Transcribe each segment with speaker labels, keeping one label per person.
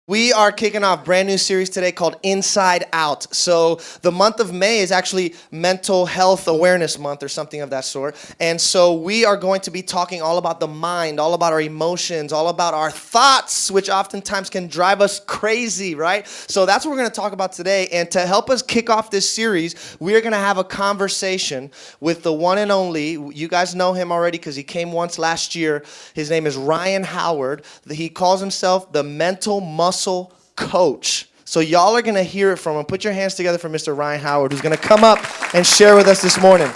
Speaker 1: We are kicking off a brand new series today called Inside Out. So the month of May is actually Mental Health Awareness Month or something of that sort. And so we are going to be talking all about the mind, all about our emotions, all about our thoughts, which oftentimes can drive us crazy, right? So that's what we're going to talk about today. And to help us kick off this series, we are going to have a conversation with the one and only, you guys know him already because he came once last year. His name is Ryan Howard. He calls himself the Mental Muscle Coach. So y'all are going to hear it from him. Put your hands together for Mr. Ryan Howard, who's going to come up and share with us this morning.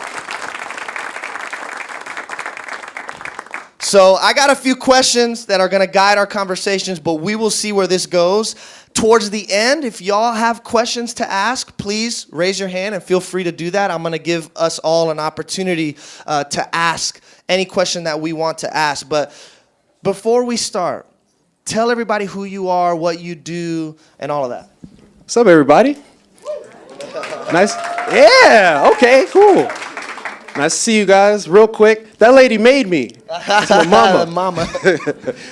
Speaker 1: So I got a few questions that are going to guide our conversations, but we will see where this goes. Towards the end, if y'all have questions to ask, please raise your hand and feel free to do that. I'm going to give us all an opportunity to ask any question that we want to ask. But before we start, tell everybody who you are, what you do, and all of that.
Speaker 2: What's up, everybody? Nice. Yeah, okay, cool. Nice to see you guys. Real quick, that lady made me. That's my mama.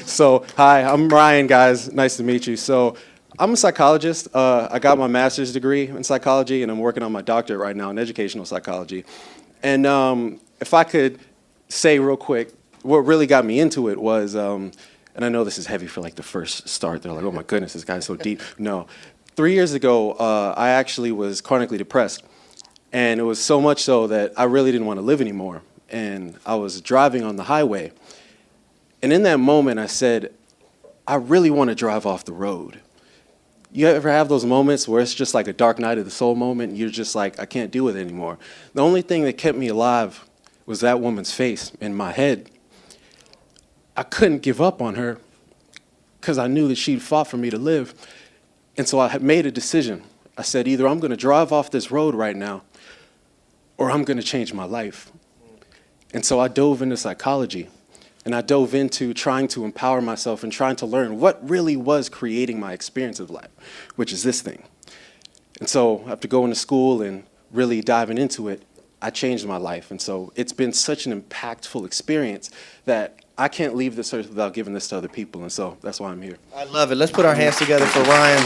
Speaker 2: So, hi, I'm Ryan, guys. Nice to meet you. So, I'm a psychologist. I got my master's degree in psychology, and I'm working on my doctorate right now in educational psychology. And if I could say real quick, what really got me into it was... and I know this is heavy for like the first start. They're like, oh my goodness, this guy's so deep. No. 3 years ago, I actually was chronically depressed. And it was so much so that I really didn't want to live anymore. And I was driving on the highway. And in that moment, I said, I really want to drive off the road. You ever have those moments where it's just like a dark night of the soul moment, and you're just like, I can't do it anymore. The only thing that kept me alive was that woman's face in my head. I couldn't give up on her because I knew that she'd fought for me to live. And so I had made a decision. I said, either I'm going to drive off this road right now or I'm going to change my life. And so I dove into psychology, and I dove into trying to empower myself and trying to learn what really was creating my experience of life, which is this thing. And so after going to school and really diving into it, I changed my life. And so it's been such an impactful experience that I can't leave this earth without giving this to other people, and so that's why I'm here.
Speaker 1: I love it. Let's put our hands together for Ryan.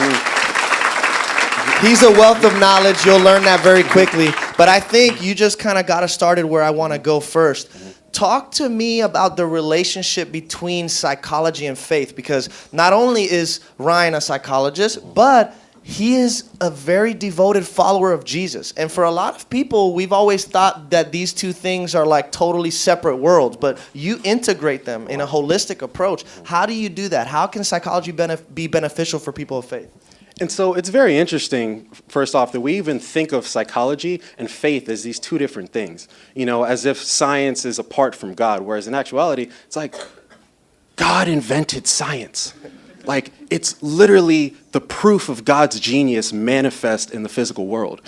Speaker 1: He's a wealth of knowledge. You'll learn that very quickly. But I think you just kind of got us started where I want to go first. Talk to me about the relationship between psychology and faith, because not only is Ryan a psychologist, but he is a very devoted follower of Jesus. And for a lot of people, we've always thought that these two things are like totally separate worlds, but you integrate them in a holistic approach. How do you do that? How can psychology be beneficial for people of faith?
Speaker 2: And so it's very interesting, first off, that we even think of psychology and faith as these two different things, you know, as if science is apart from God, whereas in actuality, it's like God invented science. Like, it's literally the proof of God's genius manifest in the physical world.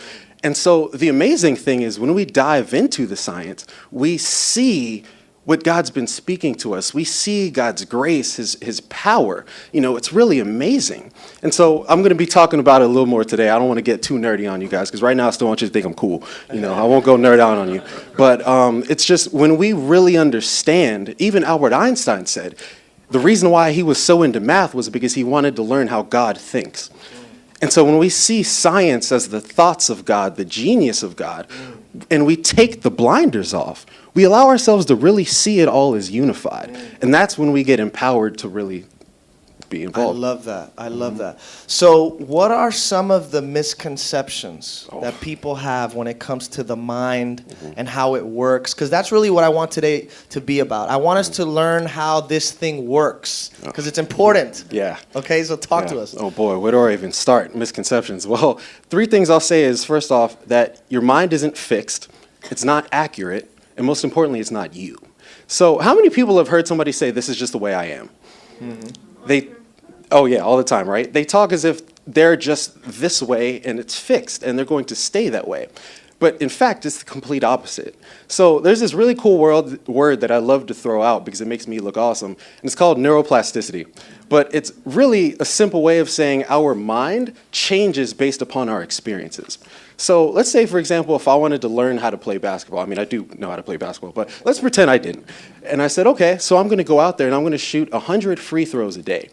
Speaker 2: And so the amazing thing is when we dive into the science, we see what God's been speaking to us. We see God's grace, his power. You know, it's really amazing. And so I'm going to be talking about it a little more today. I don't want to get too nerdy on you guys, because right now I still want you to think I'm cool. You know, I won't go nerd out on you. But it's just when we really understand, even Albert Einstein said, the reason why he was so into math was because he wanted to learn how God thinks. And so when we see science as the thoughts of God, the genius of God, and we take the blinders off, we allow ourselves to really see it all as unified. And that's when we get empowered to really be involved.
Speaker 1: I love that. I love that. So what are some of the misconceptions that people have when it comes to the mind and how it works? Because that's really what I want today to be about. I want us to learn how this thing works, because it's important.
Speaker 2: Yeah.
Speaker 1: Okay, so talk to us.
Speaker 2: Oh boy, where do I even start? Misconceptions. Well, 3 things I'll say is, first off, that your mind isn't fixed, it's not accurate, and most importantly, it's not you. So how many people have heard somebody say, this is just the way I am? Oh yeah, all the time, right? They talk as if they're just this way and it's fixed and they're going to stay that way. But in fact, it's the complete opposite. So there's this really cool word that I love to throw out because it makes me look awesome, and it's called neuroplasticity. But it's really a simple way of saying our mind changes based upon our experiences. So let's say, for example, if I wanted to learn how to play basketball, I mean, I do know how to play basketball, but let's pretend I didn't. And I said, okay, so I'm going to go out there and I'm going to shoot 100 free throws a day.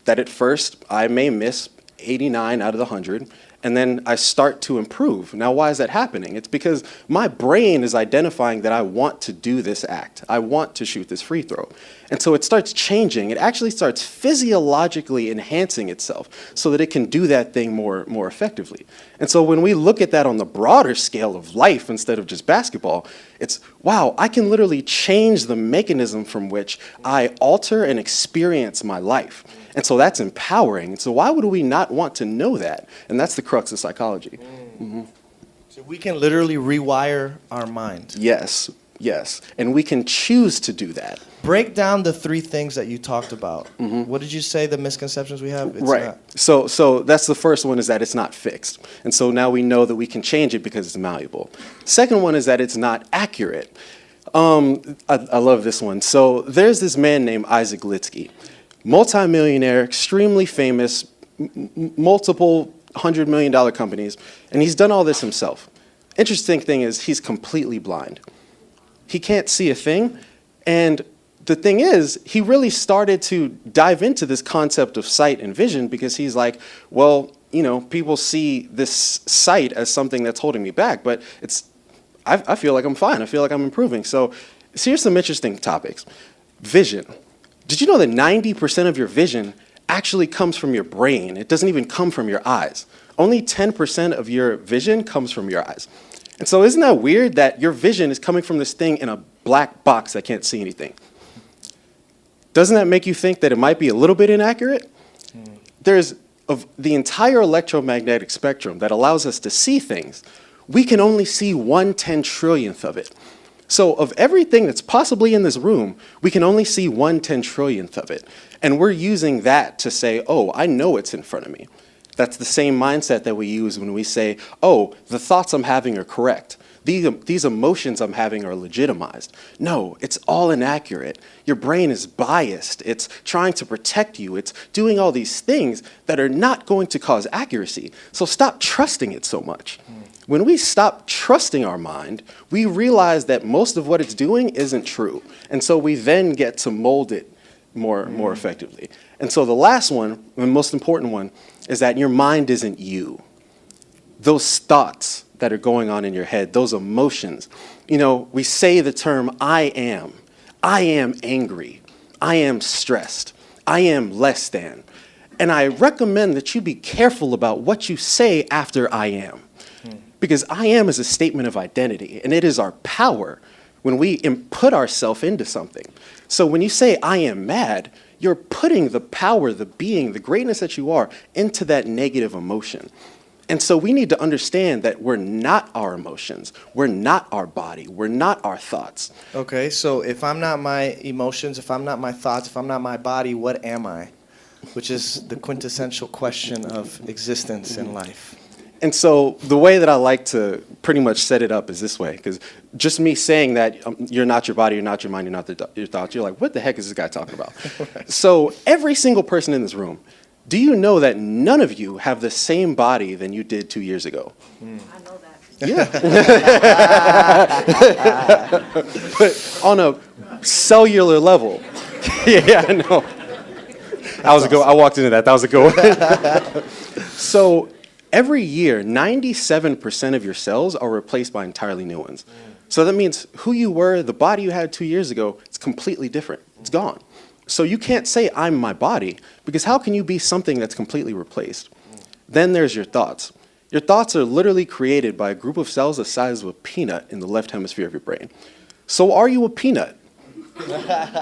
Speaker 2: that at first I may miss 89 out of the 100, and then I start to improve. Now, why is that happening? It's because my brain is identifying that I want to do this act. I want to shoot this free throw. And so it starts changing. It actually starts physiologically enhancing itself so that it can do that thing more effectively. And so when we look at that on the broader scale of life instead of just basketball, it's, wow, I can literally change the mechanism from which I alter and experience my life. And so that's empowering. And so why would we not want to know that? And that's the crux of psychology.
Speaker 1: So we can literally rewire our mind.
Speaker 2: Yes, yes. And we can choose to do that.
Speaker 1: Break down the 3 things that you talked about. What did you say the misconceptions we have? It's
Speaker 2: Right.
Speaker 1: not-
Speaker 2: So that's the first one, is that it's not fixed. And so now we know that we can change it because it's malleable. Second one is that it's not accurate. I love this one. So there's this man named Isaac Litsky, multimillionaire, extremely famous, multiple $100 million companies, and he's done all this himself. Interesting thing is he's completely blind. He can't see a thing, and the thing is, he really started to dive into this concept of sight and vision because he's like, well, you know, people see this sight as something that's holding me back, but I feel like I'm fine. I feel like I'm improving. So here's some interesting topics. Vision. Did you know that 90% of your vision actually comes from your brain? It doesn't even come from your eyes. Only 10% of your vision comes from your eyes. And so isn't that weird that your vision is coming from this thing in a black box that can't see anything? Doesn't that make you think that it might be a little bit inaccurate? There's of the entire electromagnetic spectrum that allows us to see things, we can only see 1/10 trillionth of it. So of everything that's possibly in this room, we can only see 1/10 trillionth of it. And we're using that to say, oh, I know what's in front of me. That's the same mindset that we use when we say, oh, the thoughts I'm having are correct. These emotions I'm having are legitimized. No, it's all inaccurate. Your brain is biased. It's trying to protect you. It's doing all these things that are not going to cause accuracy. So stop trusting it so much. When we stop trusting our mind, we realize that most of what it's doing isn't true. And so we then get to mold it more effectively. And so the last one, the most important one, is that your mind isn't you. Those thoughts that are going on in your head, those emotions. You know, we say the term I am angry, I am stressed, I am less than. And I recommend that you be careful about what you say after I am. Because I am is a statement of identity, and it is our power when we put ourselves into something. So when you say I am mad, you're putting the power, the being, the greatness that you are into that negative emotion. And so we need to understand that we're not our emotions, we're not our body, we're not our thoughts.
Speaker 1: Okay, so if I'm not my emotions, if I'm not my thoughts, if I'm not my body, what am I? Which is the quintessential question of existence in life.
Speaker 2: And so the way that I like to pretty much set it up is this way, because just me saying that you're not your body, you're not your mind, you're not your thoughts, you're like, what the heck is this guy talking about? Right. So every single person in this room, do you know that none of you have the same body than you did 2 years ago?
Speaker 3: I know that.
Speaker 2: Yeah. But on a cellular level. Yeah, I know. I walked into that. That was a good one. So every year, 97% of your cells are replaced by entirely new ones. So that means who you were, the body you had 2 years ago, it's completely different. It's gone. So you can't say I'm my body, because how can you be something that's completely replaced? Then there's your thoughts. Your thoughts are literally created by a group of cells the size of a peanut in the left hemisphere of your brain. So are you a peanut?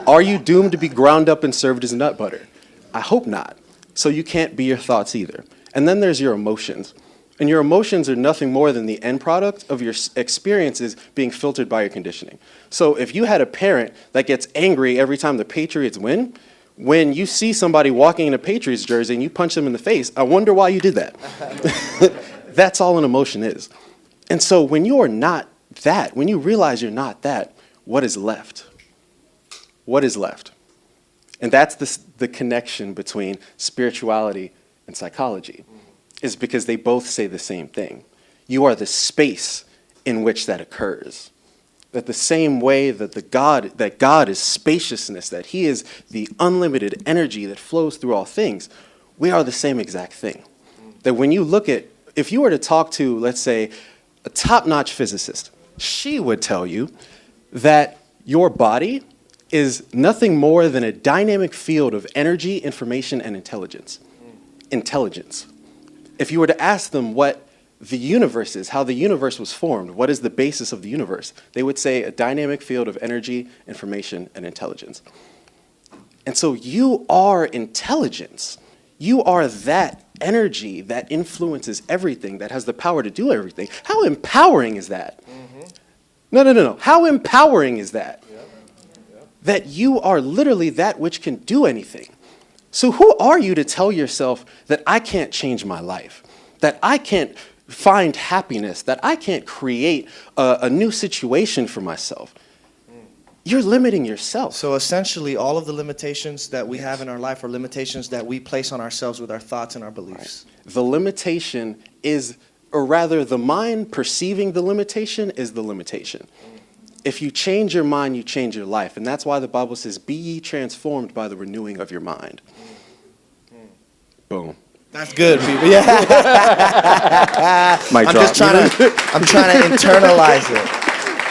Speaker 2: Are you doomed to be ground up and served as nut butter? I hope not. So you can't be your thoughts either. And then there's your emotions. And your emotions are nothing more than the end product of your experiences being filtered by your conditioning. So if you had a parent that gets angry every time the Patriots win, when you see somebody walking in a Patriots jersey and you punch them in the face, I wonder why you did that. That's all an emotion is. And so when you are not that, when you realize you're not that, what is left? What is left? And that's the connection between spirituality and psychology, is because they both say the same thing. You are the space in which that occurs. that the same way that God is spaciousness, that he is the unlimited energy that flows through all things, we are the same exact thing. That when you look at, if you were to talk to, let's say, a top-notch physicist, she would tell you that your body is nothing more than a dynamic field of energy, information, and intelligence. Intelligence. If you were to ask them what the universe is, how the universe was formed, what is the basis of the universe, they would say a dynamic field of energy, information, and intelligence. And so you are intelligence. You are that energy that influences everything, that has the power to do everything. How empowering is that? No. How empowering is that? That you are literally that which can do anything. So who are you to tell yourself that I can't change my life, that I can't find happiness, that I can't create a new situation for myself? You're limiting yourself.
Speaker 1: So essentially, all of the limitations that we have in our life are limitations that we place on ourselves with our thoughts and our beliefs.
Speaker 2: Right. The limitation is, or rather the mind perceiving the limitation is the limitation. If you change your mind, you change your life. And that's why the Bible says, be ye transformed by the renewing of your mind. Boom.
Speaker 1: That's good, people. Yeah.
Speaker 2: Mic
Speaker 1: I'm
Speaker 2: drop.
Speaker 1: just trying to internalize it.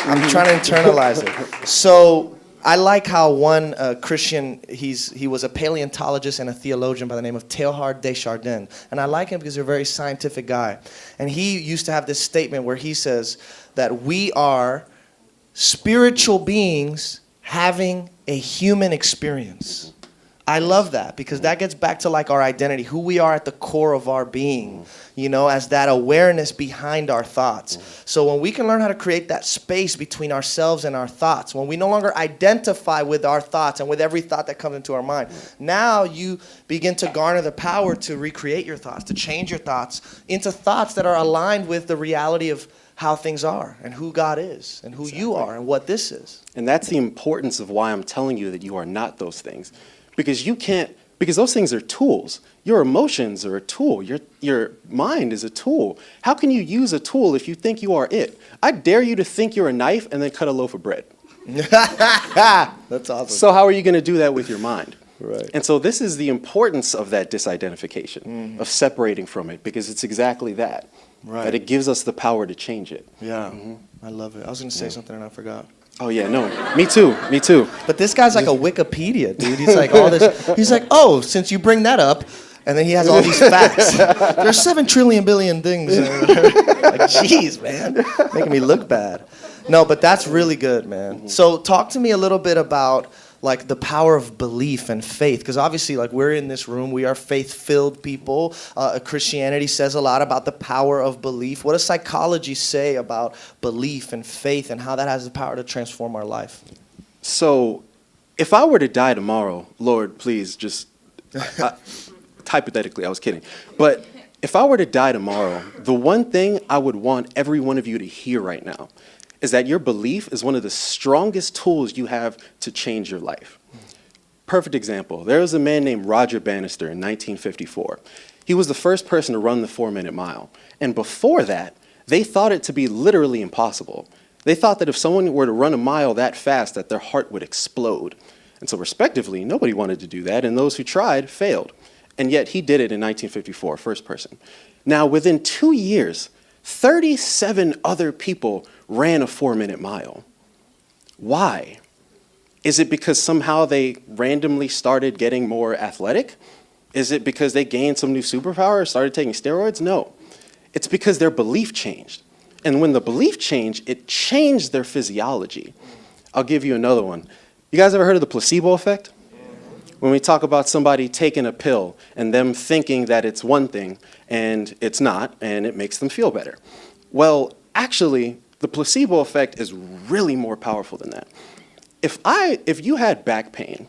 Speaker 1: I'm trying to internalize it. So I like how one Christian, he was a paleontologist and a theologian by the name of Teilhard de Chardin. And I like him because he's a very scientific guy. And he used to have this statement where he says that we are spiritual beings having a human experience. I love that because that gets back to like our identity, who we are at the core of our being, you know, as that awareness behind our thoughts. So when we can learn how to create that space between ourselves and our thoughts, when we no longer identify with our thoughts and with every thought that comes into our mind, now you begin to garner the power to recreate your thoughts, to change your thoughts into thoughts that are aligned with the reality of how things are and who God is and who you are and what this is.
Speaker 2: And that's the importance of why I'm telling you that you are not those things. Because you can't, because those things are tools. Your emotions are a tool. Your mind is a tool. How can you use a tool if you think you are it? I dare you to think you're a knife and then cut a loaf of bread.
Speaker 1: That's awesome.
Speaker 2: So how are you going to do that with your mind?
Speaker 1: Right.
Speaker 2: And so this is the importance of that disidentification, of separating from it, because it's exactly that.
Speaker 1: Right.
Speaker 2: That it gives us the power to change it.
Speaker 1: Yeah, I love it. I was going to say something and I forgot.
Speaker 2: Oh yeah, no, me too.
Speaker 1: But this guy's like a Wikipedia, dude. He's like all this. He's like, oh, since you bring that up, and then he has all these facts. There's 7 trillion billion things. Like, jeez, man, making me look bad. No, but that's really good, man. So talk to me a little bit about like the power of belief and faith, because obviously, like we're in this room, we are faith-filled people. Christianity says a lot about the power of belief. What does psychology say about belief and faith and how that has the power to transform our life?
Speaker 2: So, if I were to die tomorrow, Lord, please just, hypothetically, I was kidding. But if I were to die tomorrow, the one thing I would want every one of you to hear right now is that your belief is one of the strongest tools you have to change your life. Perfect example. There was a man named Roger Bannister in 1954. He was the first person to run the 4-minute mile. And before that, they thought it to be literally impossible. They thought that if someone were to run a mile that fast, that their heart would explode. And so respectively, nobody wanted to do that, and those who tried failed. And yet he did it in 1954, first person. Now, within 2 years, 37 other people ran a 4-minute mile. Why? Is it because somehow they randomly started getting more athletic? Is it because they gained some new superpower or started taking steroids? No. It's because their belief changed. And when the belief changed, it changed their physiology. I'll give you another one. You guys ever heard of the placebo effect? When we talk about somebody taking a pill and them thinking that it's one thing and it's not, and it makes them feel better. Well, actually, the placebo effect is really more powerful than that. If you had back pain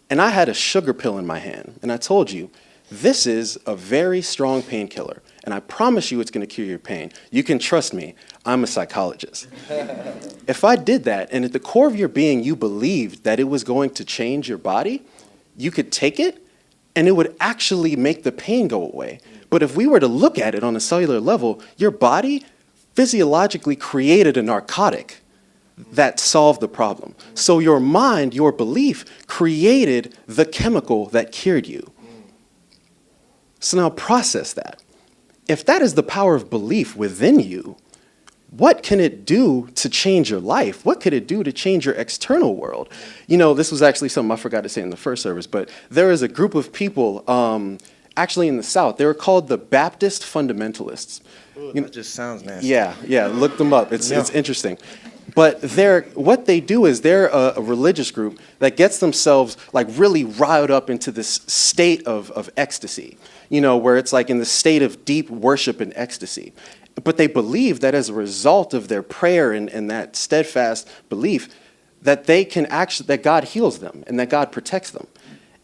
Speaker 2: and I had a sugar pill in my hand and I told you, this is a very strong painkiller and I promise you it's going to cure your pain, you can trust me, I'm a psychologist. If I did that and at the core of your being you believed that it was going to change your body, you could take it and it would actually make the pain go away. But if we were to look at it on a cellular level, your body physiologically created a narcotic that solved the problem. So your mind, your belief, created the chemical that cured you. So now process that. If that is the power of belief within you, what can it do to change your life? What could it do to change your external world? You know, this was actually something I forgot to say in the first service, but there is a group of people actually in the South. They were called the Baptist Fundamentalists.
Speaker 1: Ooh, that just sounds nasty.
Speaker 2: Yeah, look them up. It's interesting. But what they do is they're a religious group that gets themselves like really riled up into this state of ecstasy, you know, where it's like in the state of deep worship and ecstasy. But they believe that as a result of their prayer and that steadfast belief, that they can actually, that God heals them and that God protects them.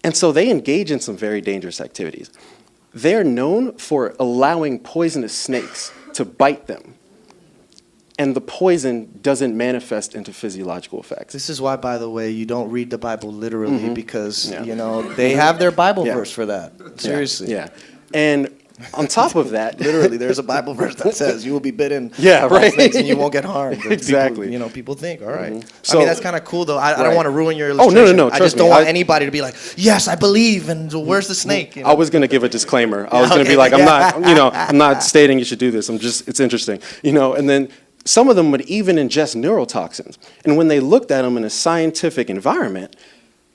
Speaker 2: And so they engage in some very dangerous activities. They're known for allowing poisonous snakes to bite them. And the poison doesn't manifest into physiological effects.
Speaker 1: This is why, by the way, you don't read the Bible literally because, you know, they have their Bible verse for that. Seriously.
Speaker 2: Yeah. And on top of that,
Speaker 1: literally, there's a Bible verse that says you will be bitten
Speaker 2: Yeah,
Speaker 1: by
Speaker 2: right.
Speaker 1: snakes and you won't get harmed. And
Speaker 2: Exactly.
Speaker 1: people think, all right.
Speaker 2: So-
Speaker 1: I mean, that's kind of cool, though. I
Speaker 2: Right.
Speaker 1: don't want to ruin your
Speaker 2: Oh, no,
Speaker 1: illustration.
Speaker 2: no,
Speaker 1: I
Speaker 2: trust
Speaker 1: just don't
Speaker 2: me.
Speaker 1: want anybody to be like, yes, I believe, and where's the snake? You know?
Speaker 2: I was going to give a disclaimer. I was going to be
Speaker 1: Okay.
Speaker 2: like, I'm not stating you should do this. It's interesting. You know, and then some of them would even ingest neurotoxins. And when they looked at them in a scientific environment,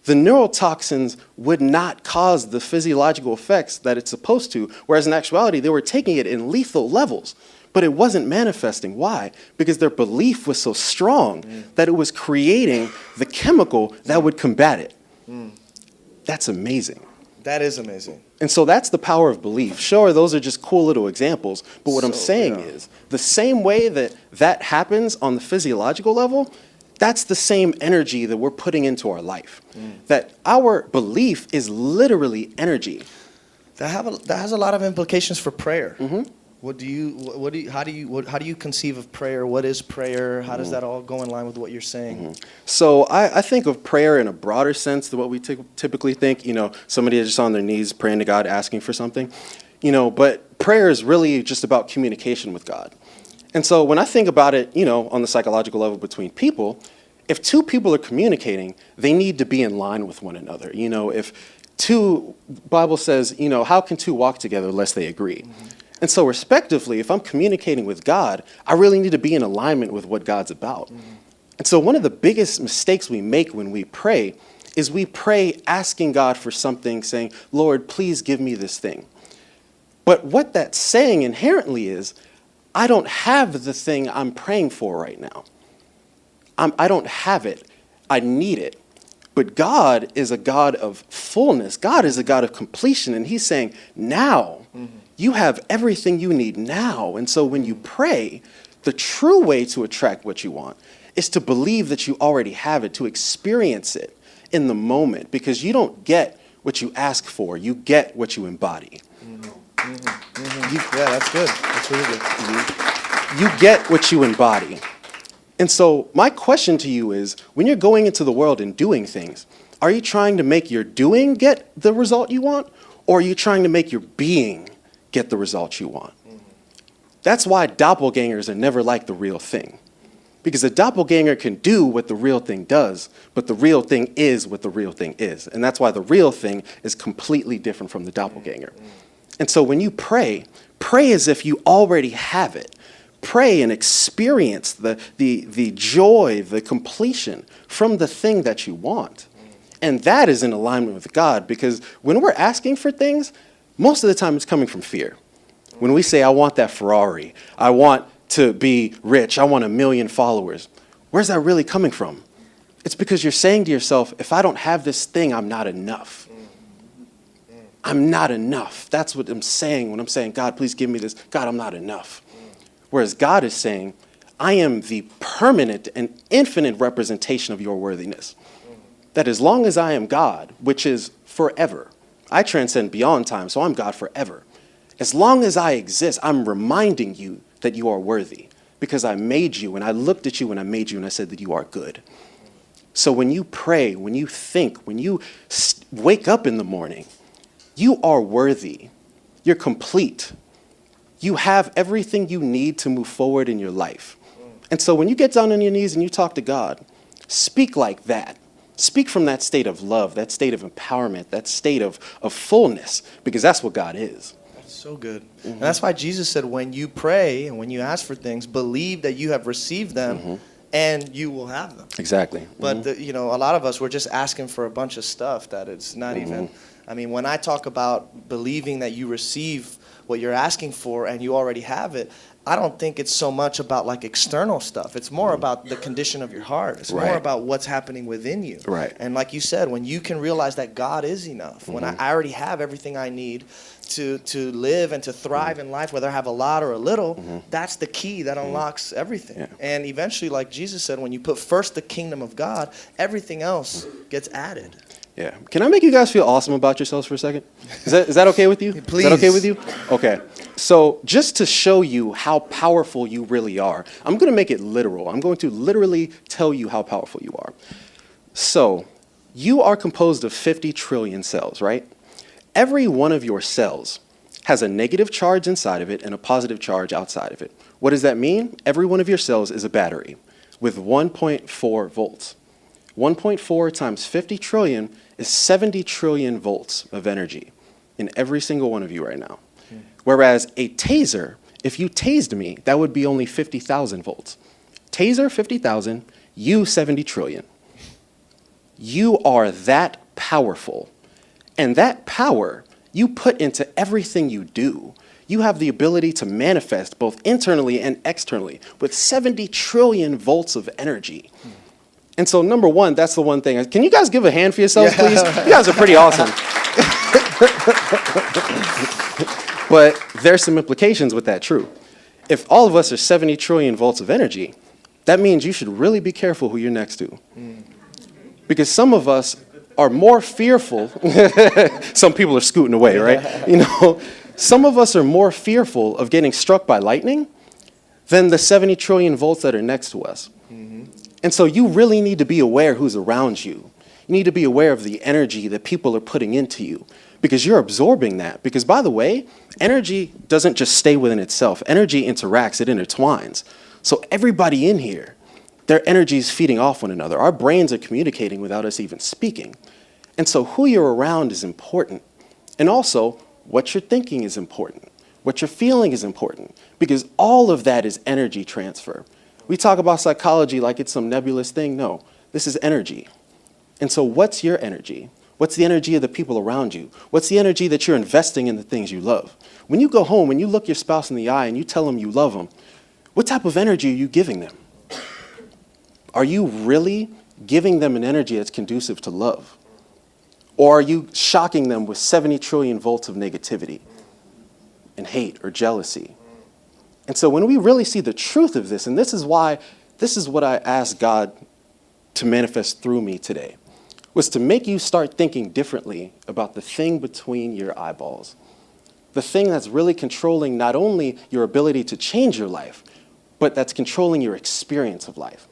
Speaker 2: the neurotoxins would not cause the physiological effects that it's supposed to, whereas in actuality, they were taking it in lethal levels, but it wasn't manifesting. Why? Because their belief was so strong that it was creating the chemical that would combat it. That's amazing.
Speaker 1: That is amazing.
Speaker 2: And so that's the power of belief. Sure, those are just cool little examples, but what I'm
Speaker 1: So,
Speaker 2: saying
Speaker 1: yeah.
Speaker 2: is the same way that happens on the physiological level, that's the same energy that we're putting into our life. That our belief is literally energy.
Speaker 1: That has a lot of implications for prayer. How do you conceive of prayer? What is prayer? How does that all go in line with what you're saying?
Speaker 2: So I think of prayer in a broader sense than what we typically think. You know, somebody is just on their knees praying to God, asking for something. You know, but prayer is really just about communication with God. And so when I think about it, you know, on the psychological level between people, if two people are communicating, they need to be in line with one another. You know, if Bible says, you know, how can two walk together unless they agree? And so respectively, if I'm communicating with God, I really need to be in alignment with what God's about. And so one of the biggest mistakes we make when we pray is we pray asking God for something, saying, Lord, please give me this thing. But what that's saying inherently is, I don't have the thing I'm praying for right now. I don't have it. I need it. But God is a God of fullness. God is a God of completion. And he's saying, now, you have everything you need now. And so when you pray, the true way to attract what you want is to believe that you already have it, to experience it in the moment. Because you don't get what you ask for. You get what you embody.
Speaker 1: Yeah, that's good. That's really good.
Speaker 2: You get what you embody. And so my question to you is, when you're going into the world and doing things, are you trying to make your doing get the result you want? Or are you trying to make your being get the result you want? That's why doppelgangers are never like the real thing. Because the doppelganger can do what the real thing does, but the real thing is what the real thing is. And that's why the real thing is completely different from the doppelganger. And so when you pray as if you already have it. Pray and experience the joy, the completion from the thing that you want. And that is in alignment with God, because when we're asking for things, most of the time it's coming from fear. When we say, I want that Ferrari, I want to be rich, I want 1 million followers, where's that really coming from? It's because you're saying to yourself, if I don't have this thing, I'm not enough. I'm not enough. That's what I'm saying when I'm saying, God, please give me this. God, I'm not enough. Whereas God is saying, I am the permanent and infinite representation of your worthiness. That as long as I am God, which is forever, I transcend beyond time, so I'm God forever. As long as I exist, I'm reminding you that you are worthy because I made you and I looked at you and I made you and I said that you are good. So when you pray, when you think, when you wake up in the morning, you are worthy. You're complete. You have everything you need to move forward in your life. And so when you get down on your knees and you talk to God, speak like that. Speak from that state of love, that state of empowerment, that state of fullness, because that's what God is.
Speaker 1: So good. And that's why Jesus said, when you pray and when you ask for things, believe that you have received them and you will have them.
Speaker 2: Exactly.
Speaker 1: But, a lot of us, we're just asking for a bunch of stuff that it's not even. I mean, when I talk about believing that you receive what you're asking for and you already have it, I don't think it's so much about like external stuff. It's more about the condition of your heart. It's more about what's happening within you.
Speaker 2: Right.
Speaker 1: And like you said, when you can realize that God is enough, when I already have everything I need to live and to thrive in life, whether I have a lot or a little, that's the key that unlocks everything.
Speaker 2: Yeah.
Speaker 1: And eventually, like Jesus said, when you put first the kingdom of God, everything else gets added.
Speaker 2: Yeah. Can I make you guys feel awesome about yourselves for a second? Is that okay with you?
Speaker 1: Please.
Speaker 2: Is that okay with you? Okay. So just to show you how powerful you really are, I'm going to make it literal. I'm going to literally tell you how powerful you are. So you are composed of 50 trillion cells, right? Every one of your cells has a negative charge inside of it and a positive charge outside of it. What does that mean? Every one of your cells is a battery with 1.4 volts. 1.4 times 50 trillion is 70 trillion volts of energy in every single one of you right now. Whereas a taser, if you tased me, that would be only 50,000 volts. Taser, 50,000, you 70 trillion. You are that powerful. And that power you put into everything you do. You have the ability to manifest both internally and externally with 70 trillion volts of energy. And so, number one, that's the one thing. Can you guys give a hand for yourselves, please? You guys are pretty awesome. But there's some implications with that, true. If all of us are 70 trillion volts of energy, that means you should really be careful who you're next to. Because some of us are more fearful. Some people are scooting away, right? Some of us are more fearful of getting struck by lightning than the 70 trillion volts that are next to us. And so you really need to be aware who's around you. You need to be aware of the energy that people are putting into you because you're absorbing that. Because, by the way, energy doesn't just stay within itself. Energy interacts, it intertwines. So everybody in here, their energy is feeding off one another. Our brains are communicating without us even speaking. And so who you're around is important. And also, what you're thinking is important. What you're feeling is important. Because all of that is energy transfer. We talk about psychology like it's some nebulous thing. No, this is energy. And so what's your energy? What's the energy of the people around you? What's the energy that you're investing in the things you love? When you go home and you look your spouse in the eye and you tell them you love them, what type of energy are you giving them? Are you really giving them an energy that's conducive to love? Or are you shocking them with 70 trillion volts of negativity and hate or jealousy? And so when we really see the truth of this, and this is what I asked God to manifest through me today, was to make you start thinking differently about the thing between your eyeballs. The thing that's really controlling not only your ability to change your life, but that's controlling your experience of life.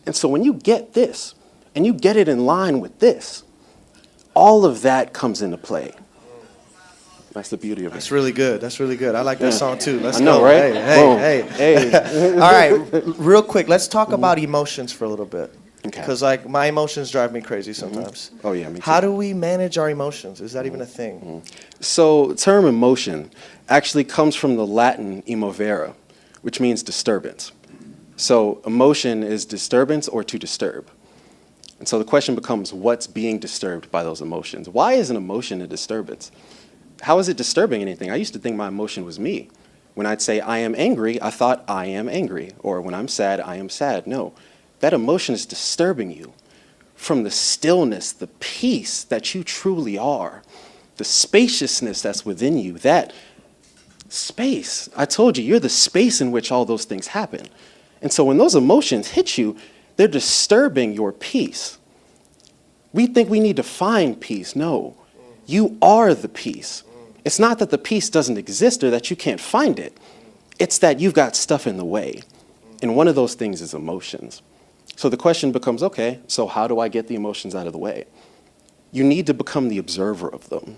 Speaker 2: And so when you get this, and you get it in line with this, all of that comes into play. That's the beauty of it.
Speaker 1: That's really good. That's really good. I like that song too. Let's
Speaker 2: I know,
Speaker 1: go.
Speaker 2: right?
Speaker 1: Hey. All right, real quick, let's talk about emotions for a little bit.
Speaker 2: Okay.
Speaker 1: Because like my emotions drive me crazy sometimes.
Speaker 2: Oh yeah, me too.
Speaker 1: How do we manage our emotions? Is that even a thing?
Speaker 2: So the term emotion actually comes from the Latin emovere, which means disturbance. So emotion is disturbance or to disturb. And so the question becomes, what's being disturbed by those emotions? Why is an emotion a disturbance? How is it disturbing anything? I used to think my emotion was me. When I'd say I am angry, I thought I am angry. Or when I'm sad, I am sad. No, that emotion is disturbing you from the stillness, the peace that you truly are, the spaciousness that's within you, that space. I told you, you're the space in which all those things happen. And so when those emotions hit you, they're disturbing your peace. We think we need to find peace. No, you are the peace. It's not that the peace doesn't exist or that you can't find it. It's that you've got stuff in the way. And one of those things is emotions. So the question becomes, okay, so how do I get the emotions out of the way? You need to become the observer of them.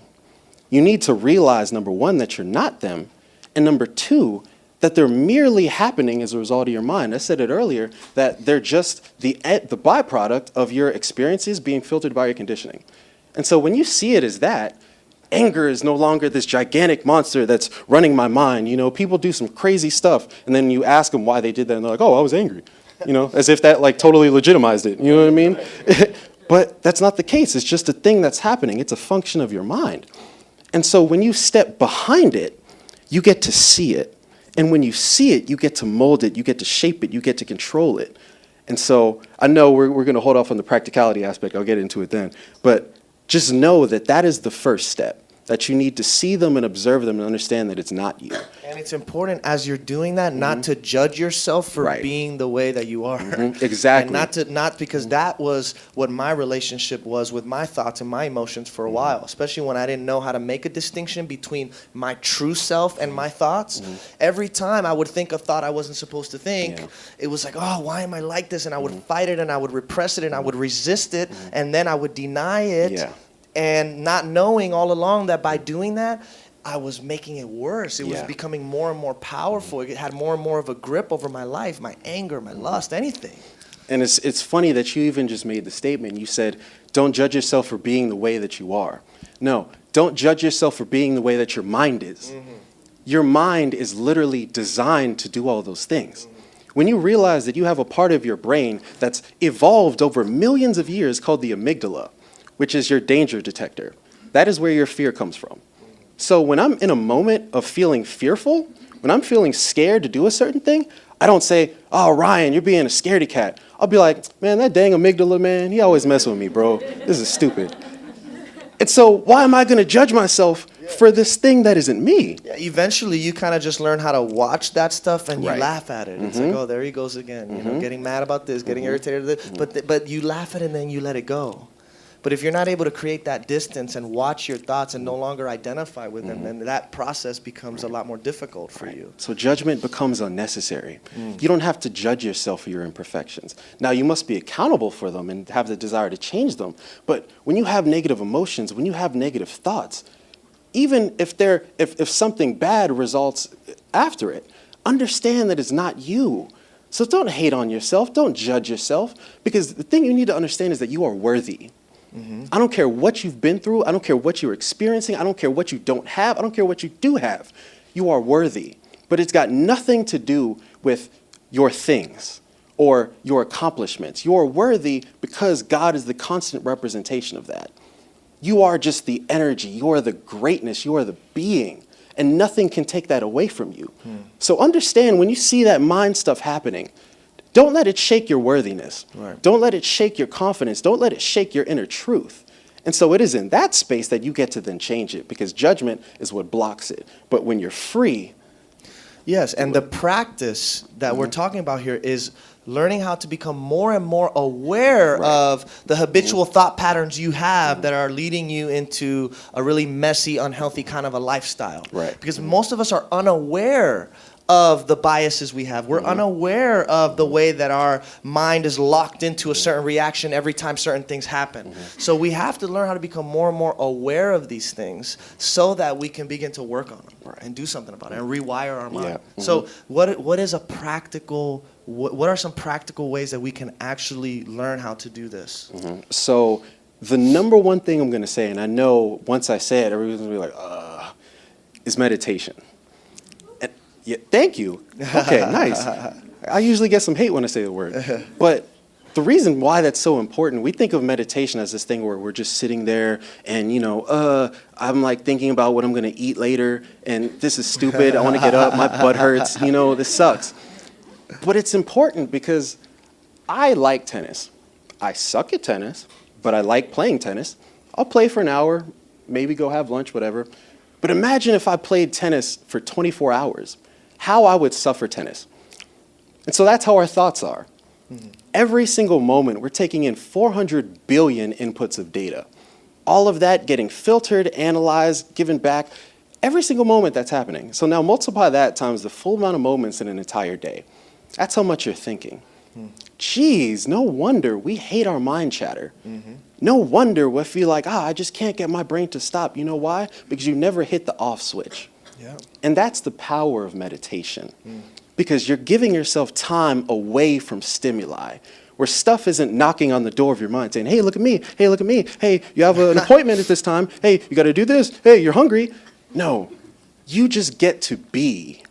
Speaker 2: You need to realize, number one, that you're not them. And number two, that they're merely happening as a result of your mind. I said it earlier, that they're just the byproduct of your experiences being filtered by your conditioning. And so when you see it as that, anger is no longer this gigantic monster that's running my mind. You know, people do some crazy stuff, and then you ask them why they did that, and they're like, oh, I was angry. You know, as if that like totally legitimized it. You know what I mean? But that's not the case. It's just a thing that's happening. It's a function of your mind. And so when you step behind it, you get to see it. And when you see it, you get to mold it, you get to shape it, you get to control it. And so I know we're going to hold off on the practicality aspect. I'll get into it then. But just know that that is the first step, that you need to see them and observe them and understand that it's not you.
Speaker 1: And it's important as you're doing that not to judge yourself for
Speaker 2: Right.
Speaker 1: being the way that you are.
Speaker 2: Exactly.
Speaker 1: And not because that was what my relationship was with my thoughts and my emotions for a while, especially when I didn't know how to make a distinction between my true self and my thoughts. Every time I would think a thought I wasn't supposed to think,
Speaker 2: Yeah.
Speaker 1: it was like, oh, why am I like this? And I would fight it and I would repress it and I would resist it and then I would deny it.
Speaker 2: Yeah.
Speaker 1: And not knowing all along that by doing that, I was making it worse. It was
Speaker 2: Yeah.
Speaker 1: becoming more and more powerful. It had more and more of a grip over my life, my anger, my lust, anything.
Speaker 2: And it's funny that you even just made the statement. You said, don't judge yourself for being the way that you are. No, don't judge yourself for being the way that your mind is. Your mind is literally designed to do all those things. When you realize that you have a part of your brain that's evolved over millions of years called the amygdala, which is your danger detector. That is where your fear comes from. So when I'm in a moment of feeling fearful, when I'm feeling scared to do a certain thing, I don't say, oh, Ryan, you're being a scaredy cat. I'll be like, man, that dang amygdala, man, he always messing with me, bro. This is stupid. And so why am I going to judge myself for this thing that isn't me?
Speaker 1: Yeah, eventually, you kind of just learn how to watch that stuff and you
Speaker 2: Right.
Speaker 1: laugh at it. It's like, oh, there he goes again. You know, getting mad about this, getting irritated at this. But you laugh at it and then you let it go. But if you're not able to create that distance and watch your thoughts and no longer identify with them, then that process becomes a lot more difficult for you.
Speaker 2: So judgment becomes unnecessary. You don't have to judge yourself for your imperfections. Now, you must be accountable for them and have the desire to change them. But when you have negative emotions, when you have negative thoughts, even if something bad results after it, understand that it's not you. So don't hate on yourself. Don't judge yourself. Because the thing you need to understand is that you are worthy. I don't care what you've been through. I don't care what you're experiencing. I don't care what you don't have. I don't care what you do have. You are worthy. But it's got nothing to do with your things or your accomplishments. You are worthy because God is the constant representation of that. You are just the energy. You are the greatness. You are the being. And nothing can take that away from you. So understand when you see that mind stuff happening, don't let it shake your worthiness.
Speaker 1: Right.
Speaker 2: Don't let it shake your confidence. Don't let it shake your inner truth. And so it is in that space that you get to then change it, because judgment is what blocks it. But when you're free,
Speaker 1: Yes, and the practice that we're talking about here is learning how to become more and more aware of the habitual thought patterns you have that are leading you into a really messy, unhealthy kind of a lifestyle.
Speaker 2: Right.
Speaker 1: Because most of us are unaware of the biases we have. We're unaware of the way that our mind is locked into a certain reaction every time certain things happen. So we have to learn how to become more and more aware of these things so that we can begin to work on them and do something about it and rewire our mind.
Speaker 2: Yeah.
Speaker 1: So what is a practical, what are some practical ways that we can actually learn how to do this?
Speaker 2: so the number one thing I'm going to say, and I know once I say it, everyone's going to be like, is meditation. And, yeah, thank you. Okay, nice. I usually get some hate when I say the word. But the reason why that's so important, we think of meditation as this thing where we're just sitting there and, I'm like thinking about what I'm going to eat later, and this is stupid. I want to get up. My butt hurts. This sucks. But it's important because I like tennis. I suck at tennis, but I like playing tennis. I'll play for an hour, maybe go have lunch, whatever. But imagine if I played tennis for 24 hours, how I would suffer tennis. And so that's how our thoughts are. Every single moment, we're taking in 400 billion inputs of data. All of that getting filtered, analyzed, given back. Every single moment that's happening. So now multiply that times the full amount of moments in an entire day. That's how much you're thinking. Geez, no wonder we hate our mind chatter. No wonder we feel like, I just can't get my brain to stop. You know why? Because you never hit the off switch.
Speaker 1: Yeah.
Speaker 2: And that's the power of meditation. Because you're giving yourself time away from stimuli, where stuff isn't knocking on the door of your mind saying, hey, look at me. Hey, look at me. Hey, you have an appointment at this time. Hey, you got to do this. Hey, you're hungry. No, you just get to be.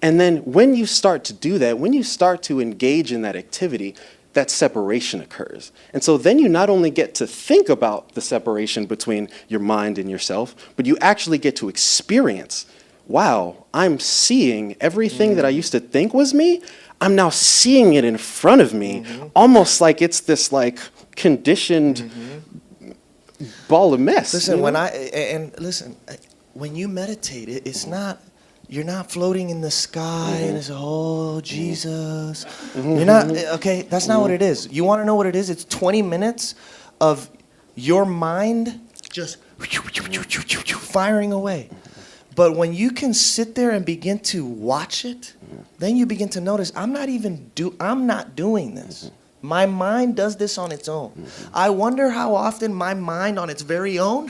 Speaker 2: And then when you start to do that, when you start to engage in that activity, that separation occurs. And so then you not only get to think about the separation between your mind and yourself, but you actually get to experience, wow, I'm seeing everything that I used to think was me. I'm now seeing it in front of me, almost like it's this like conditioned ball of mess.
Speaker 1: Listen,
Speaker 2: you
Speaker 1: when
Speaker 2: know?
Speaker 1: when you meditate, it's not. You're not floating in the sky and it's, oh, Jesus. You're not, okay, that's not what it is. You want to know what it is? It's 20 minutes of your mind just firing away. But when you can sit there and begin to watch it, then you begin to notice, I'm not doing this. My mind does this on its own. I wonder how often my mind on its very own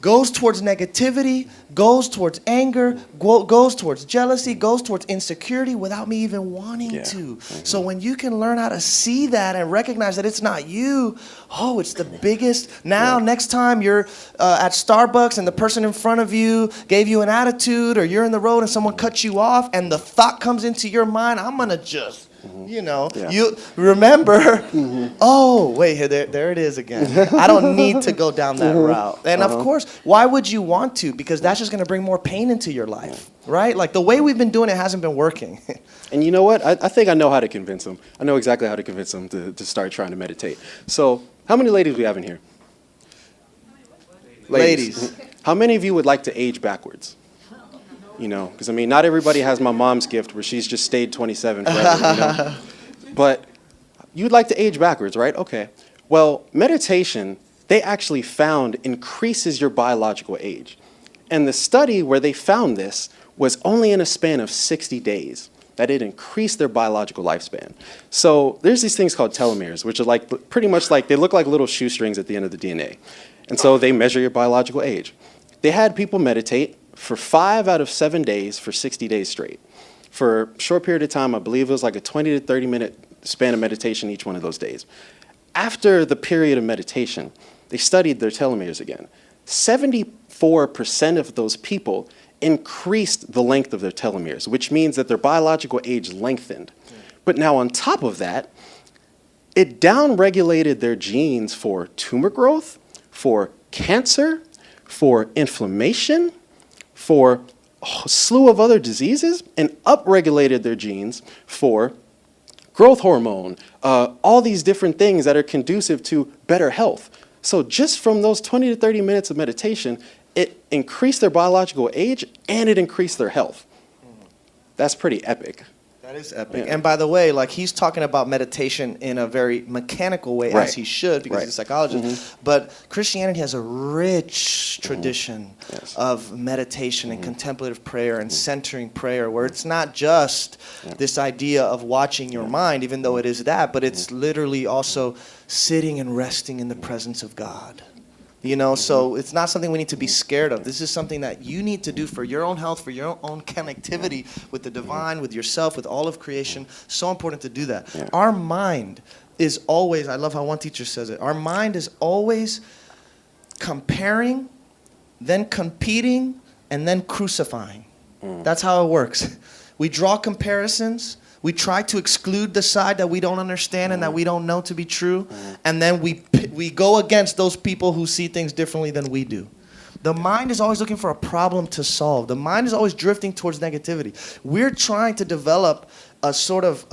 Speaker 1: goes towards negativity, goes towards anger, goes towards jealousy, goes towards insecurity without me even wanting to. So when you can learn how to see that and recognize that it's not you, oh, it's the biggest. Now, next time you're at Starbucks and the person in front of you gave you an attitude, or you're in the road and someone cuts you off and the thought comes into your mind, I'm going to just... you remember, oh, wait, there it is again. I don't need to go down that route. And of course, why would you want to? Because that's just going to bring more pain into your life, right? Like the way we've been doing it hasn't been working.
Speaker 2: And you know what? I think I know how to convince them. I know exactly how to convince them to start trying to meditate. So how many ladies do we have in here?
Speaker 1: Ladies.
Speaker 2: How many of you would like to age backwards? You know, because I mean, not everybody has my mom's gift where she's just stayed 27 forever, you know? But you'd like to age backwards, right? Okay. Well, meditation, they actually found increases your biological age. And the study where they found this was only in a span of 60 days, that it increased their biological lifespan. So there's these things called telomeres, which are like pretty much like, they look like little shoestrings at the end of the DNA. And so they measure your biological age. They had people meditate for 5 out of 7 days for 60 days straight. For a short period of time, I believe it was like a 20 to 30 minute span of meditation each one of those days. After the period of meditation, they studied their telomeres again. 74% of those people increased the length of their telomeres, which means that their biological age lengthened. But now on top of that, it downregulated their genes for tumor growth, for cancer, for inflammation, for a slew of other diseases, and upregulated their genes for growth hormone, all these different things that are conducive to better health. So just from those 20 to 30 minutes of meditation, it increased their biological age and it increased their health. That's pretty epic.
Speaker 1: That is epic.
Speaker 2: Yeah.
Speaker 1: And by the way, like he's talking about meditation in a very mechanical way,
Speaker 2: Right.
Speaker 1: as he should, because
Speaker 2: Right.
Speaker 1: he's a psychologist. But Christianity has a rich tradition
Speaker 2: Yes.
Speaker 1: of meditation and contemplative prayer and centering prayer, where it's not just this idea of watching your mind, even though it is that, but it's literally also sitting and resting in the presence of God. You know, so it's not something we need to be scared of. This is something that you need to do for your own health, for your own connectivity with the divine, with yourself, with all of creation. So important to do that.
Speaker 2: Yeah.
Speaker 1: Our mind is always, I love how one teacher says it, our mind is always comparing, then competing, and then crucifying. That's how it works. We draw comparisons. We try to exclude the side that we don't understand and that we don't know to be true. And then we go against those people who see things differently than we do. The mind is always looking for a problem to solve. The mind is always drifting towards negativity. We're trying to develop a sort of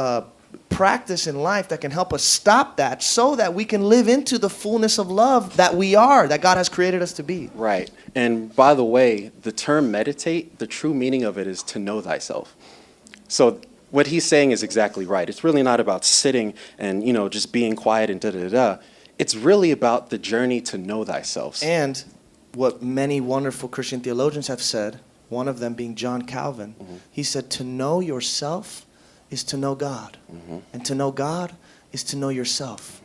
Speaker 1: practice in life that can help us stop that so that we can live into the fullness of love that we are, that God has created us to be.
Speaker 2: Right. And by the way, the term meditate, the true meaning of it is to know thyself. So what he's saying is exactly right. It's really not about sitting and, you know, just being quiet and da-da-da. It's really about the journey to know thyself.
Speaker 1: And what many wonderful Christian theologians have said, one of them being John Calvin, he said, to know yourself is to know God. And to know God is to know yourself.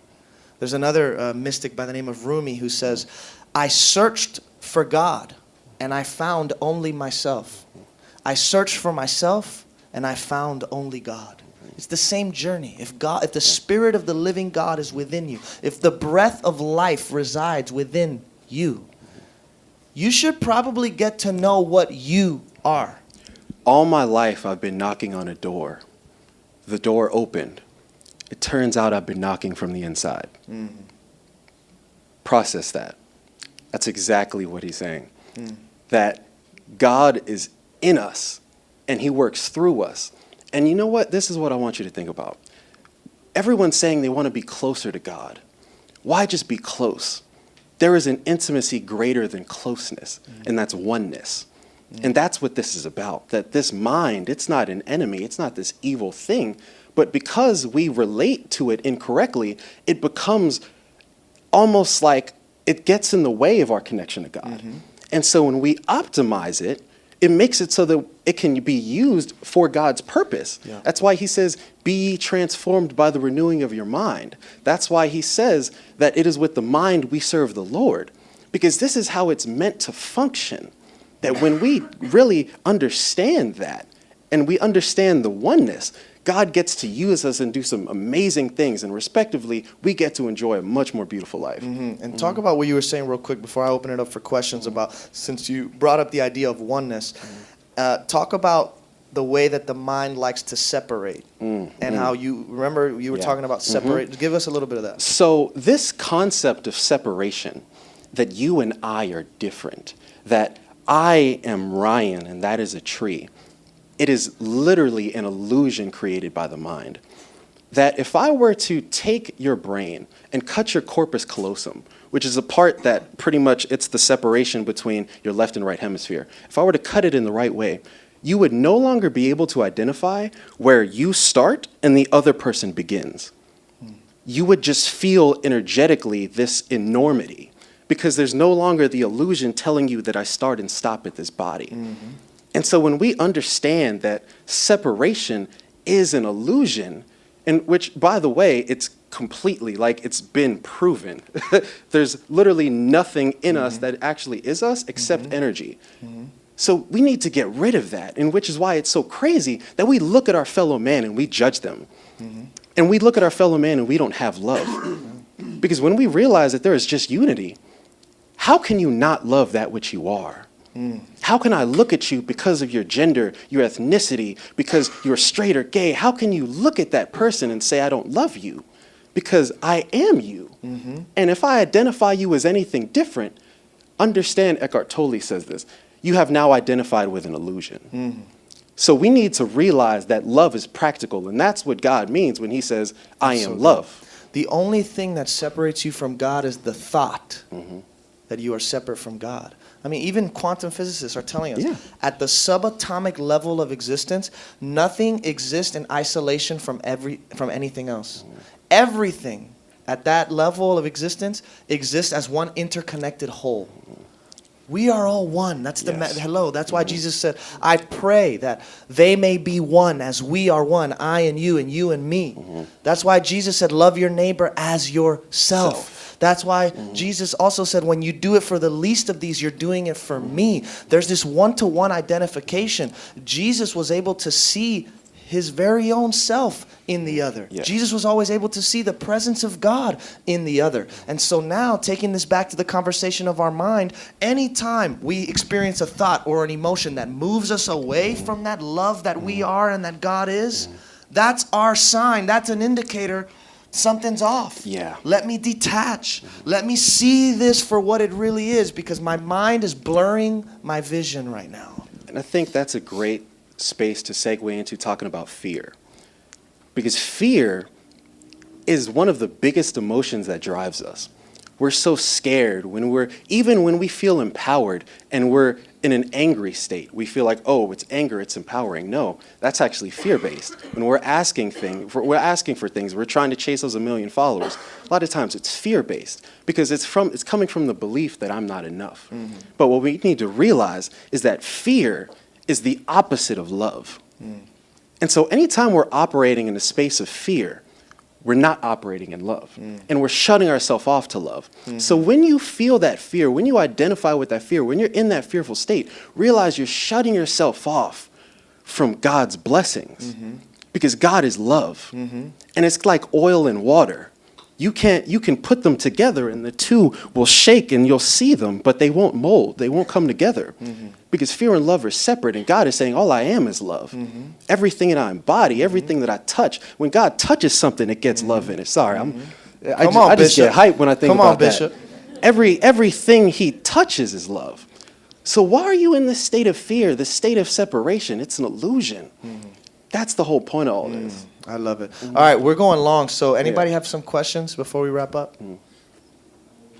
Speaker 1: There's another mystic by the name of Rumi who says, I searched for God, and I found only myself. I searched for myself, and I found only God. It's the same journey. If the Spirit of the living God is within you, if the breath of life resides within you, you should probably get to know what you are.
Speaker 2: All my life, I've been knocking on a door. The door opened. It turns out I've been knocking from the inside. Process that. That's exactly what he's saying. That God is in us, and he works through us. And you know what? This is what I want you to think about. Everyone's saying they want to be closer to God. Why just be close? There is an intimacy greater than closeness, and that's oneness. And that's what this is about, that this mind, it's not an enemy, it's not this evil thing, but because we relate to it incorrectly, it becomes almost like it gets in the way of our connection to God. And so when we optimize it, it makes it so that it can be used for God's purpose.
Speaker 1: Yeah.
Speaker 2: That's why he says, be ye transformed by the renewing of your mind. That's why he says that it is with the mind we serve the Lord, because this is how it's meant to function. That when we really understand that, and we understand the oneness, God gets to use us and do some amazing things, and respectively, we get to enjoy a much more beautiful life.
Speaker 1: And talk about what you were saying real quick before I open it up for questions about, since you brought up the idea of oneness, talk about the way that the mind likes to separate and how you were
Speaker 2: Yeah.
Speaker 1: talking about separate. Give us a little bit of that.
Speaker 2: So this concept of separation, that you and I are different, that I am Ryan and that is a tree, it is literally an illusion created by the mind. That if I were to take your brain and cut your corpus callosum, which is a part that pretty much it's the separation between your left and right hemisphere, if I were to cut it in the right way, you would no longer be able to identify where you start and the other person begins. You would just feel energetically this enormity, because there's no longer the illusion telling you that I start and stop at this body. And so when we understand that separation is an illusion, and which, by the way, it's completely, like, it's been proven. There's literally nothing in us that actually is us except energy. So we need to get rid of that, and which is why it's so crazy that we look at our fellow man and we judge them. And we look at our fellow man and we don't have love. Because when we realize that there is just unity, how can you not love that which you are? How can I look at you because of your gender, your ethnicity, because you're straight or gay? How can you look at that person and say, I don't love you? Because I am you. And if I identify you as anything different, understand, Eckhart Tolle says this, you have now identified with an illusion. So we need to realize that love is practical, and that's what God means when he says, I am love.
Speaker 1: The only thing that separates you from God is the thought that you are separate from God. I mean, even quantum physicists are telling us at the subatomic level of existence, nothing exists in isolation from anything else. Everything at that level of existence exists as one interconnected whole. We are all one. That's the hello. That's why Jesus said, I pray that they may be one as we are one, I and you and me. That's why Jesus said, love your neighbor as yourself. That's why Jesus also said, when you do it for the least of these, you're doing it for me. There's this one-to-one identification. Jesus was able to see his very own self in the other. Jesus was always able to see the presence of God in the other. And so now, taking this back to the conversation of our mind, anytime we experience a thought or an emotion that moves us away from that love that we are and that God is, that's our sign. That's an indicator something's off. Let me detach. Let me see this for what it really is, because my mind is blurring my vision right now.
Speaker 2: And I think that's a great space to segue into talking about fear. Because fear is one of the biggest emotions that drives us. We're so scared even when we feel empowered and we're in an angry state. We feel like, oh, it's anger, it's empowering. No, that's actually fear-based. When we're asking for things, we're trying to chase those 1 million followers. A lot of times it's fear-based because it's coming from the belief that I'm not enough. But what we need to realize is that fear is the opposite of love. And so anytime we're operating in a space of fear, we're not operating in love. And we're shutting ourselves off to love. So when you feel that fear, when you identify with that fear, when you're in that fearful state, realize you're shutting yourself off from God's blessings. Because God is love. And it's like oil and water. You can put them together and the two will shake and you'll see them, but they won't mold. They won't come together. Because fear and love are separate, and God is saying, all I am is love. Everything that I embody, everything that I touch, when God touches something, it gets love in it. Sorry, I just get hyped when I think about that. Everything he touches is love. So why are you in this state of fear, this state of separation? It's an illusion. That's the whole point of all this.
Speaker 1: I love it. All right, we're going long, so anybody have some questions before we wrap up?
Speaker 4: When you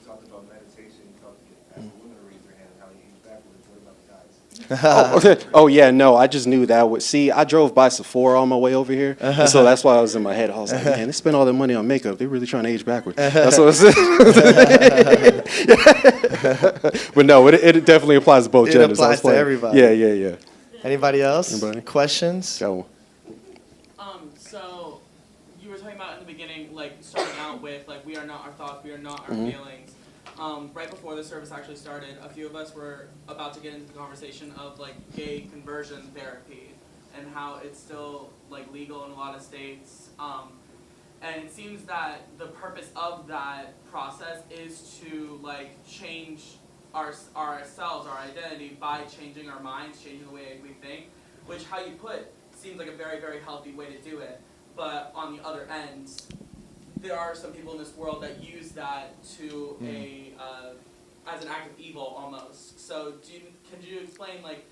Speaker 4: talked about meditation, you talked to ask the women to raise their hand and how you age backwards. What about the guys?
Speaker 2: Oh yeah, no, I just knew that would. See, I drove by Sephora on my way over here, and so that's why I was in my head. I was like, man, they spend all their money on makeup. They're really trying to age backwards. That's what I said. But no, it definitely applies to both genders.
Speaker 1: It applies to everybody.
Speaker 2: Yeah.
Speaker 1: Anybody else?
Speaker 2: Anybody?
Speaker 1: Questions?
Speaker 2: Got one.
Speaker 5: So you were talking about in the beginning, like starting out with like we are not our thoughts, we are not our feelings. Right before the service actually started, a few of us were about to get into the conversation of like gay conversion therapy and how it's still like legal in a lot of states. And it seems that the purpose of that process is to like change ourselves, our identity by changing our minds, changing the way we think, which how you put seems like a very, very healthy way to do it. But on the other end, there are some people in this world that use that to as an act of evil almost. So can you explain like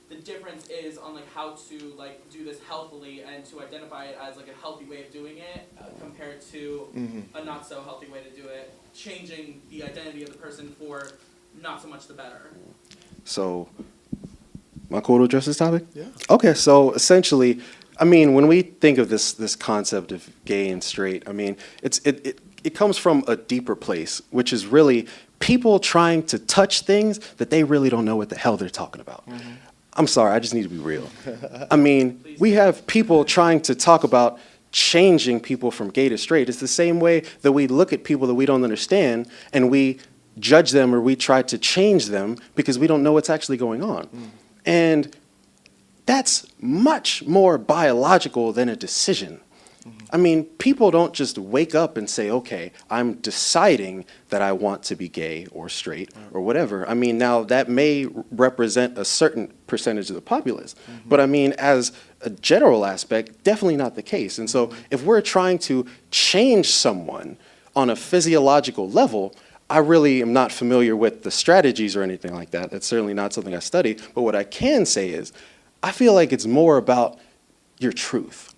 Speaker 5: the difference is on like how to like do this healthily and to identify it as like a healthy way of doing it compared to a not so healthy way to do it, changing the identity of the person for not so much the better.
Speaker 2: So, am I cool to address this topic?
Speaker 1: Yeah.
Speaker 2: Okay, so essentially, I mean, when we think of this concept of gay and straight, I mean, it comes from a deeper place, which is really people trying to touch things that they really don't know what the hell they're talking about. I'm sorry, I just need to be real. I mean, we have people trying to talk about changing people from gay to straight. It's the same way that we look at people that we don't understand and we judge them or we try to change them because we don't know what's actually going on. And that's much more biological than a decision. I mean, people don't just wake up and say, okay, I'm deciding that I want to be gay or straight or whatever. I mean, now that may represent a certain percentage of the populace, but I mean, as a general aspect, definitely not the case. And so if we're trying to change someone on a physiological level, I really am not familiar with the strategies or anything like that. That's certainly not something I study. But what I can say is, I feel like it's more about your truth.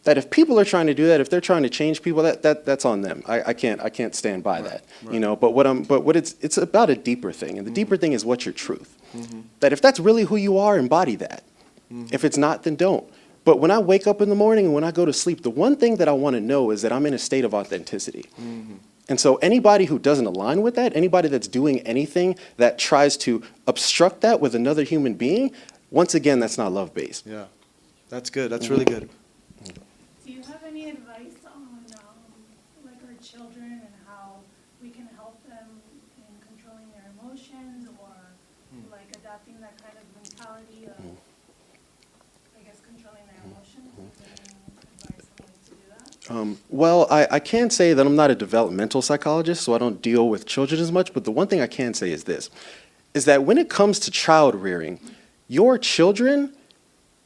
Speaker 2: That if people are trying to do that, if they're trying to change people, that's on them. I can't stand by that. You know. But what it's about a deeper thing, and the deeper thing is what's your truth. That if that's really who you are, embody that. If it's not, then don't. But when I wake up in the morning and when I go to sleep, the one thing that I want to know is that I'm in a state of authenticity. And so anybody who doesn't align with that, anybody that's doing anything that tries to obstruct that with another human being, once again, that's not love-based.
Speaker 1: Yeah, that's good. That's really good.
Speaker 3: Do you have any advice on like our children and how we can help them in controlling their emotions or like adopting that kind of mentality of, I guess, controlling their emotions? Is there any advice on ways to do that?
Speaker 2: Well, I can say that I'm not a developmental psychologist, so I don't deal with children as much, but the one thing I can say is this, is that when it comes to child rearing, your children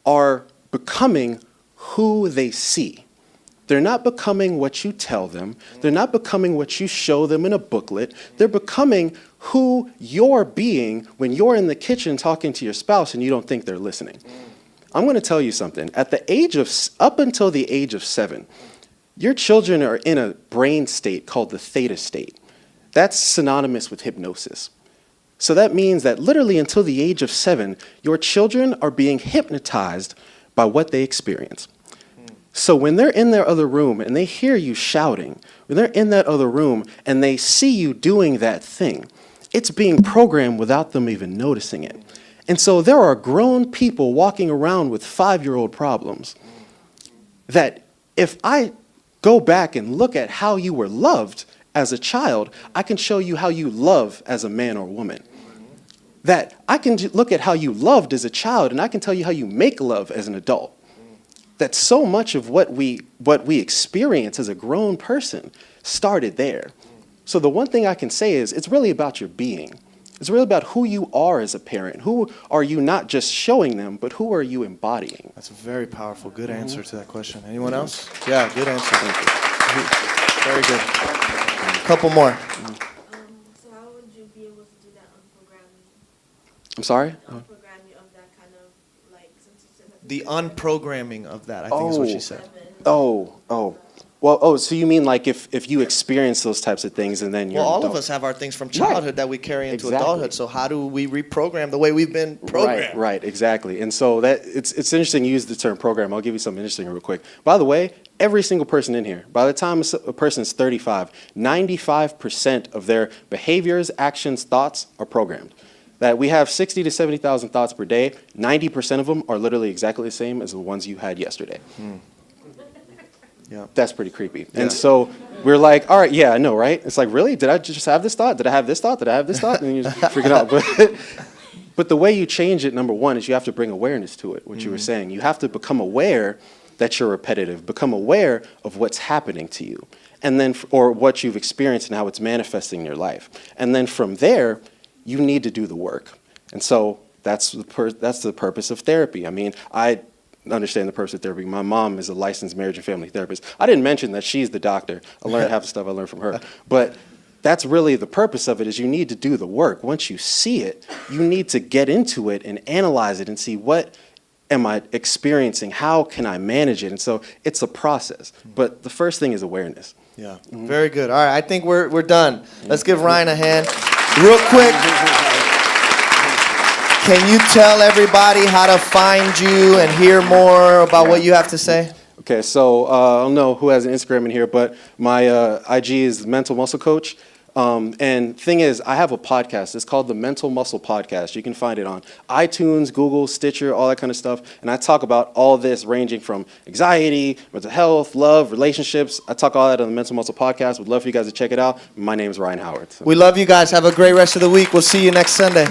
Speaker 2: are becoming who they see. They're not becoming what you tell them. They're not becoming what you show them in a booklet. They're becoming who you're being when you're in the kitchen talking to your spouse and you don't think they're listening. I'm going to tell you something. At the age of, up until the age of 7, your children are in a brain state called the theta state. That's synonymous with hypnosis. So that means that literally until the age of 7, your children are being hypnotized by what they experience. So when they're in their other room and they hear you shouting, when they're in that other room and they see you doing that thing, it's being programmed without them even noticing it. And so there are grown people walking around with 5-year-old problems that if I go back and look at how you were loved as a child, I can show you how you love as a man or woman. That I can look at how you loved as a child, and I can tell you how you make love as an adult. That so much of what we experience as a grown person started there. So the one thing I can say is it's really about your being. It's really about who you are as a parent. Who are you not just showing them, but who are you embodying?
Speaker 1: That's a very powerful, good answer to that question. Anyone else? Yeah, good answer. Very good. Couple more.
Speaker 6: So how would you be able to do that unprogramming?
Speaker 2: I'm sorry?
Speaker 6: Unprogramming of that kind of, like, since you said that
Speaker 1: The unprogramming of that, I think is what she said.
Speaker 2: So you mean like if you experience those types of things and then you're
Speaker 1: Well, all
Speaker 2: an
Speaker 1: of
Speaker 2: adult.
Speaker 1: us have our things from childhood that we carry into
Speaker 2: Exactly.
Speaker 1: adulthood. So how do we reprogram the way we've been programmed?
Speaker 2: Right, exactly. And so that it's interesting you use the term program. I'll give you something interesting real quick. By the way, every single person in here, by the time a person is 35, 95% of their behaviors, actions, thoughts are programmed. That we have 60 to 70,000 thoughts per day. 90% of them are literally exactly the same as the ones you had yesterday.
Speaker 1: Yeah.
Speaker 2: That's pretty creepy. And so we're like, all right, yeah, I know, right? It's like, really? Did I just have this thought? Did I have this thought? Did I have this thought? And then you just freak it out. But the way you change it, number one, is you have to bring awareness to it, what you were saying. You have to become aware that you're repetitive, become aware of what's happening to you, and then, or what you've experienced and how it's manifesting in your life. And then from there, you need to do the work. And so that's the purpose of therapy. I mean, I understand the purpose of therapy. My mom is a licensed marriage and family therapist. I didn't mention that she's the doctor. I learned half the stuff I learned from her. But that's really the purpose of it, is you need to do the work. Once you see it, you need to get into it and analyze it and see, what am I experiencing? How can I manage it? And so it's a process. But the first thing is awareness.
Speaker 1: Yeah, very good. All right, I think we're done. Let's give Ryan a hand. Real quick, can you tell everybody how to find you and hear more about what you have to say?
Speaker 2: Okay, so I don't know who has an Instagram in here, but my IG is Mental Muscle Coach. And thing is, I have a podcast. It's called the Mental Muscle Podcast. You can find it on iTunes, Google, Stitcher, all that kind of stuff. And I talk about all this, ranging from anxiety, mental health, love, relationships. I talk all that on the Mental Muscle Podcast. Would love for you guys to check it out. My name is Ryan Howard. So.
Speaker 1: We love you guys. Have a great rest of the week. We'll see you next Sunday.